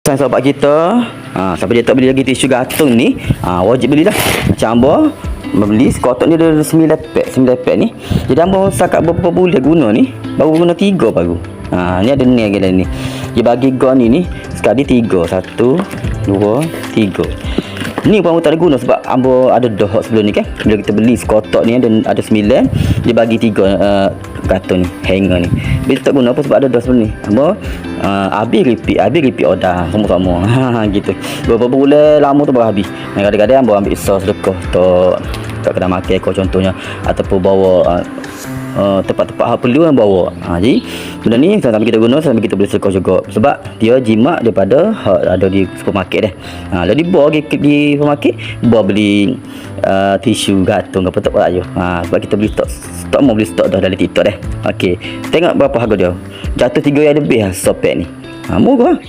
Sahabat kita, siapa dia tak beli lagi tisu gantung ni, wajib belilah. Macam Ambo beli sekotak ni ada 9 pack ni. Jadi Ambo setakat berapa bulan guna ni, baru guna 3 baru. Ni ada ni lagi ni. Dia bagi gon ni sekali 3. 1 2 3. Ni pun tak ada guna sebab Ambo ada dah sebelum ni kan. Bila kita beli sekotak ni ada 9, dia bagi 3 karton ni, hanger ni. Bila tak guna apa sebab ada dah sebelum ni. Ambo habis repeat order sama-sama. Gitu. Beberapa bulan lama tu baru habis. Kadang-kadang Ambo ambil sos sedekah tak kena makan kau contohnya ataupun bawa tempat-tempat hal perlu yang bawa. Jadi benda ni sambil kita guna sambil kita boleh sedekah juga sebab dia jimat daripada ada di supermarket dah. Lalu dibawa di supermarket, bawa beli tisu gantung apa tak ayo. Sebab kita beli stok mau beli stok dah dari TikTok dah. Okey, tengok berapa harga dia. Jatuh 3 yang lebih sopek ni. Murah.